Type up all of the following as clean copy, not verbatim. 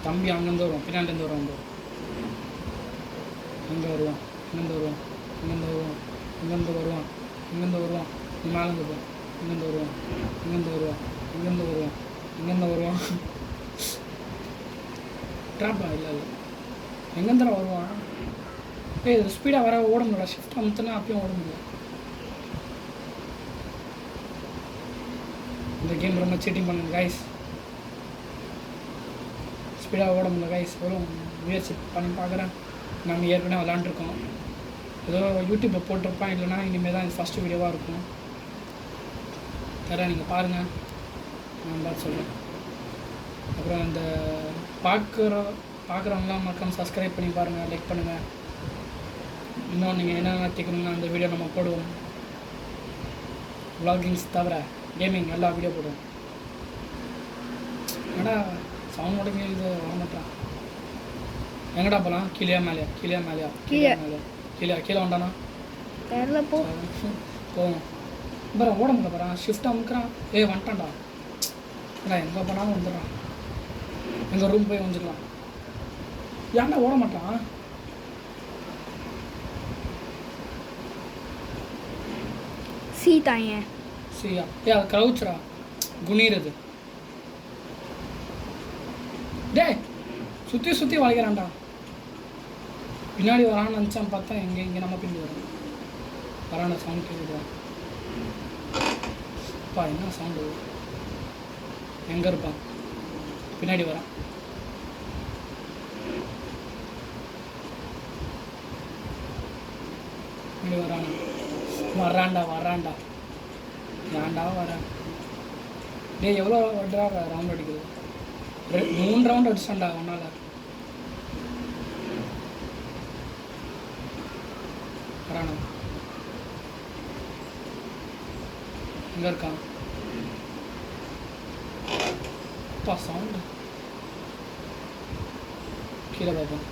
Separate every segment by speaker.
Speaker 1: தம்பி அங்கேருந்து வருவான், பின்னாடிலேருந்து வருவான் ப்ரோ. அங்கே வருவான், இங்கேருந்து வருவான், இங்கேருந்து வருவான், இங்கேருந்து வருவான், இங்கேருந்து வருவான், மேலேருந்து போவான், இங்கேருந்து வருவான், இங்கேருந்து வருவான், இங்கேருந்து வருவான், இங்கேருந்து வருவான். ட்ராப்பா இல்லை இல்லை, எங்கேருந்துடா வருவான்? ஏய் இது ஸ்பீடாக வர ஓட முடியல, ஷிஃப்ட் அமுத்துனா அப்பயும் ஓட முடியல. இந்த கேம் ரொம்ப சீட்டிங் பண்ணுங்க கைஸ். ஸ்பீடாக ஓட முடியல கைஸ். வரும் முயற்சி பண்ணி பார்க்குறேன். நம்ம ஏற்கனவே விளாண்டுருக்கோம். ஏதோ யூடியூப்பில் போட்டிருப்பான், இல்லைனா இனிமேல் தான் இது ஃபஸ்ட்டு வீடியோவாக இருக்கும். தரேன், நீங்கள் பாருங்கள், நான் பார்த்து சொல்கிறேன். அப்புறம் இந்த பார்க்குறவங்களாம் மறக்காம சப்ஸ்கிரைப் பண்ணி பாருங்கள், லைக் பண்ணுங்கள். இன்னும் நீங்கள் என்னென்ன கேட்கணும்னா அந்த வீடியோ நம்ம போடுவோம். vloggings தவிர கேமிங் எல்லா வீடியோ போடுவோம். ஆனால் சவுண்ட் உடனே இது வரமாட்டான். எங்கடா போகலாம்? கீழே மேலேயா? கீழே மேலேயா? கீழே மேலே கீழே கீழே வந்தானா
Speaker 2: தெரியல.
Speaker 1: போவோம். பாரு ஓட முடியல பாரு, ஷிஃப்ட் அமுக்குறான். வந்துட்டான்டா. ஏடா எங்கே போனாலும் வந்துடுறான். எங்கள் ரூம் போய் வந்துடலாம். ஏன்டா ஓட மாட்டான்?
Speaker 2: சீதாங்க
Speaker 1: சரியா? அது கவுச்சுரா, குனிறது. டேய் சுற்றி சுற்றி வளைக்கிறான்டா. பின்னாடி வரான்னு நினச்சான், பார்த்தா இங்கே நம்ம பின்னாடி வரோம். வரான்டா, சவுண்ட் கேட்குதா? அப்பா என்ன சவுண்டு? எங்கே இருப்பான்? பின்னாடி வரான். பின்னாடி வரான்டா. ஏன்டா வரேன்? டேய் எவ்வளோ ரவுண்ட் அடிக்குது? 3 ரவுண்ட் அடிச்சான்டா ஒன்றால். வரானா? எங்கே இருக்கான்? அப்பா சவுண்டு கீழே பார்ப்போம்.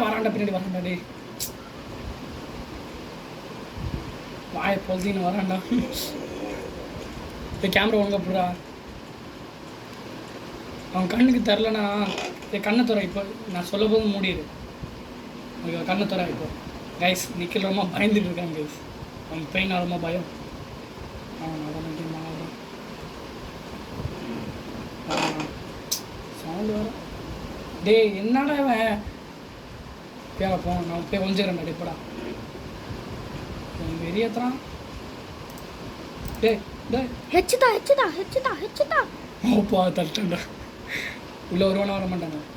Speaker 1: வரான்டா, பின்னாடி வரான்டா. டேய் வாயை பொழுதின்னு வரான்டா. இப்போ கேமரா ஒழுங்காக போடுறா. அவன் கண்ணுக்கு தரலனா கண்ணை துறை. இப்போ நான் சொல்ல போது மூடிடு. ஓகே கண்ணை துறை. இப்போ கைஸ் நிக்கில் ரொம்ப பயந்துட்டு இருக்காங்க கைஸ். அவன் பெயின் ரொம்ப பயம். சவுண்டு வர. டேய் என்னடா இவன்? போ நான் போய் கொஞ்சிடறேன். டேப்படா வெறியத்தான். ஓப்பா தட்டுண்டா. உள்ள வருவானா?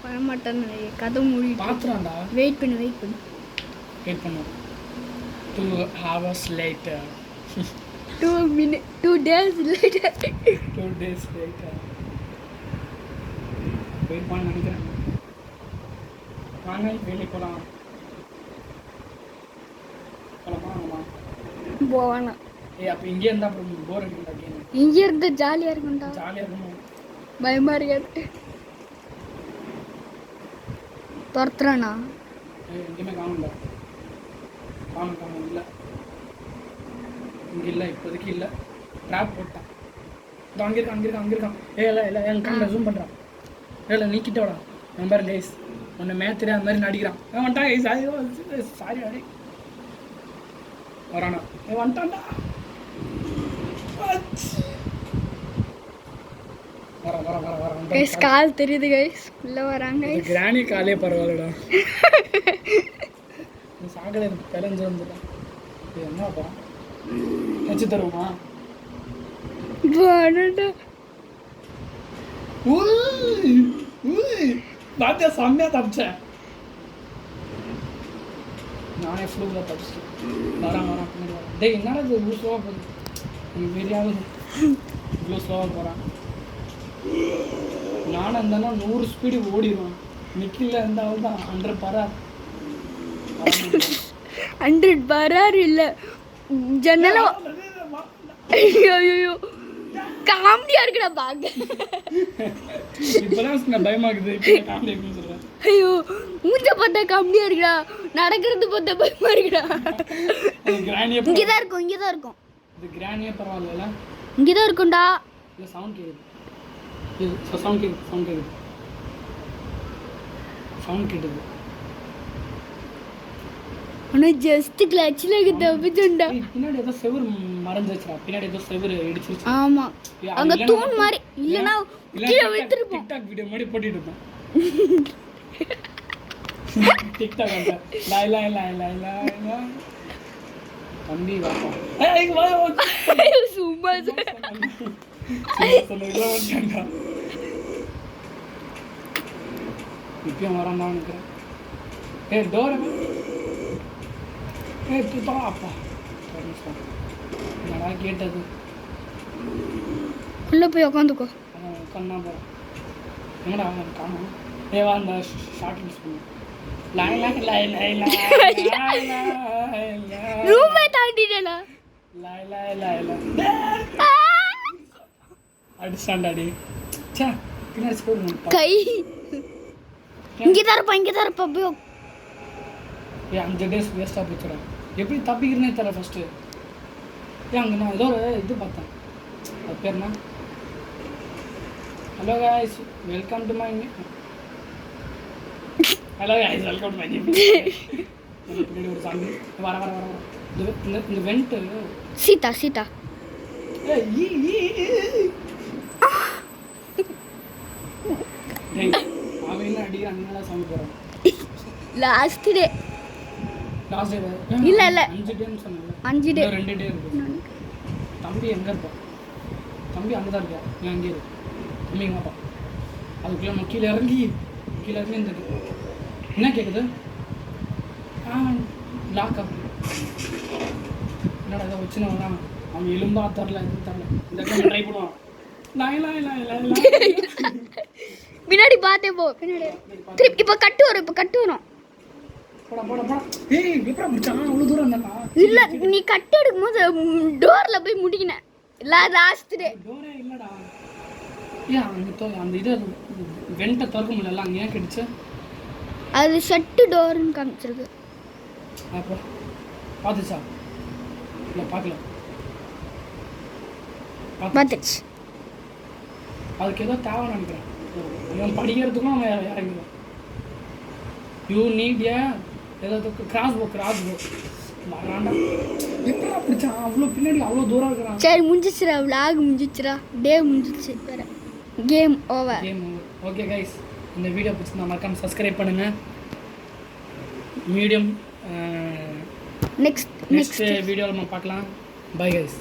Speaker 1: வர மாட்டானா?
Speaker 2: கதை மூடி
Speaker 1: பாத்துறான்டா.
Speaker 2: வெயிட் பண்ணு
Speaker 1: 2 hours later.
Speaker 2: 2 days later.
Speaker 1: Wait பண்ண நினைக்கிறேன். வாங்க வெளியே போகலாம்.
Speaker 2: போவானா?
Speaker 1: அப்போ இங்கே இருந்தால் அப்புறம் போர் அடிக்கும்டா கேம்.
Speaker 2: இங்கே இருந்து ஜாலியாக இருக்கும்டா.
Speaker 1: ஜாலியாக இருக்கும்.
Speaker 2: பயமாக இருக்காது. துரத்துறானா?
Speaker 1: எங்கேயுமே காணும்டா. காணும் இல்லை. இங்கே இல்லை, இப்போதைக்கு இல்லை. ட்ராப் போட்டான். அங்கே இருக்கான். இல்லை என் கண்ணை ஜூம் பண்ணுறான். இல்லை நீக்கிட்ட விடா. பாருங்க கைஸ், உன்னை மேத்திரே அந்த மாதிரி நடிக்கிறான். வந்துட்டான் கைஸ். சாரி அடி வரானா? வந்துட்டான்டா. வர
Speaker 2: கால் தெரியுது கைஸ். உள்ள வராங்க.
Speaker 1: கிராணி காலே பரவாயில்லடா. சாகலை பிறஞ்சு வந்துடா. என்ன போகிறான்? வச்சு தருவோமா? பாத்தியா செம்மையா தப்பிச்சேன். நானே ஃப்ளூவில் தப்பிச்சிட்டேன். வரான். டேய் என்னடா இது இவ்வளோ ஸ்லோவாக போகுது? வெறியாவது இவ்வளோ ஸ்லோவாக போகிறான். நானும் இருந்தாலும் 100 ஸ்பீடு ஓடிடுவான். நிக்கில இருந்தாலும் தான் 100 பரார்.
Speaker 2: 100 பரார் இல்லை ஜன்னல. ஐயோ காமெடியா இருக்குடா பாக்க.
Speaker 1: இப்பதான் பயமாக்குது. காமெடி இருக்குன்னு சொல்றேன்.
Speaker 2: ஐயோ மூஞ்ச பார்த்தா காமெடியா இருக்குடா. நடக்கிறது பார்த்தா பயமா இருக்குடா. இங்கதான் இருக்கும்.
Speaker 1: இது கிரானியே பரவாயில்ல.
Speaker 2: இங்கதான் இருக்கும்டா.
Speaker 1: இல்ல சவுண்ட் கேக்குது. சவுண்ட் கேக்குது. சவுண்ட் கேட்டது.
Speaker 2: ஆனால் ஜஸ்ட் கிளச்சில் தப்பிச்சுண்டா.
Speaker 1: பின்னாடி ஏதோ செவுரு மறைஞ்சிருச்சுடா. பின்னாடி ஏதோ செவுரு இடிச்சிருச்சு.
Speaker 2: ஆமாம், அங்கே தூண் மாதிரி இல்லைன்னா கீழே விழுந்துருப்போம்.
Speaker 1: டிக்டாக் வீடியோ மாதிரி போட்டுட்டு இருப்பேன். டிக்டாக் அந்த லாய் லாய் லாய் லாய் லாய் தம்பி வாப்பா. இங்க வா.
Speaker 2: சும்மா
Speaker 1: சொன்னதுல வந்துட்டா. இப்பயும் வரான்டா நினைக்கிறேன். டோர் தூத்தா அப்பா. என்னடா கேட்டது?
Speaker 2: உள்ளே போய் உட்காந்துக்கோ.
Speaker 1: உட்காந்தா போகிறேன். எங்கடா காணும்? வா அந்த ஷார்ட் யூஸ் பண்ணு. லாய் லாய் லாய் லாய் லாய் லாய்
Speaker 2: ரூமே தாண்டிட்டேனா?
Speaker 1: லாய் லாய் லாய் லாய் அடிச்சாண்டாடி. சே பின்னாடி போடுங்க.
Speaker 2: கை இங்கே தான் இருப்பா போய்.
Speaker 1: 5 days வேஸ்ட்டாக போச்சுடா. எப்படி தப்பிக்கிறேனே தெரியல ஃபஸ்ட்டு. அங்கே நான் ஏதோ ஒரு இது பார்த்தேன். அது பேர் என்ன? Hello guys welcome to my பின்னாடி ஒரு சாமி வர வர வர இந்த வெண்ட்டு
Speaker 2: சீதா
Speaker 1: அவன் என்ன அடிக்கிறான்? அங்கெல்லாம் சாமி போகிறான்.
Speaker 2: லாஸ்ட் டே
Speaker 1: லாஸ்ட் டே
Speaker 2: இல்லை
Speaker 1: 5 டேன்னு சொன்னேன்.
Speaker 2: 5 டே
Speaker 1: 2 டே இருக்கு. தம்பி எங்கே இருப்பான்? தம்பி அங்கே தான் இருக்கியா? நீ அங்கே இரு. தம்பி எங்கே இருப்பான்? அதுக்குள்ளே நம்ம கீழே இறங்கி இருந்தது. என்ன கேட்குது? லாக்கப். என்னடா இதை வச்சுன்னு வரான். அவன் எலும்பா தரல எதுவும் தரல. இந்த டைம் ட்ரை பண்ணுவான்.
Speaker 2: பின்னாடி பார்த்தே போ. பின்னாடி திருப்பி இப்போ கட்டு வரும்.
Speaker 1: போடா. ஏய் எப்படா முடிச்சான்? அவ்வளோ தூரம் இருந்தானா?
Speaker 2: இல்லை நீ கட்டு எடுக்கும்போது டோரில் போய் முடிக்கினேன். லாஸ்ட் டே
Speaker 1: டோரே இல்லைடா. ஏன் அந்த இதை வெண்ட்டை திறக்க முடியல. அங்கே ஏன் கிடைச்சு?
Speaker 2: அது ஷட்டு டோர்னு காமிச்சிருக்கு.
Speaker 1: அப்போ பார்த்துச்சா? இல்லை பார்க்கல.
Speaker 2: பார்த்துச்சு.
Speaker 1: அதுக்கு ஏதோ தேவை நினைக்கிறேன். அவன் படிக்கிறதுக்கும் அவன் இறங்கிடுவான். யூ நீட் ஏதாவது கிராஸ் போ வராண்டா. எப்படா பிடிச்சான்? அவ்வளோ பின்னாடி அவ்வளோ தூரம் இருக்கிறான்.
Speaker 2: சரி முடிஞ்சிச்சுரா. விளாக் முடிஞ்சிச்சுரா. டே முடிஞ்சிச்சு. வேறு கேம் ஓவர்.
Speaker 1: ஓகே கைஸ், இந்த வீடியோ பிடிச்சிருந்தா மறக்காம சப்ஸ்கிரைப் பண்ணுங்கள். மீடியம் நெக்ஸ்ட் வீடியோவில் நம்ம பார்க்கலாம். Bye guys.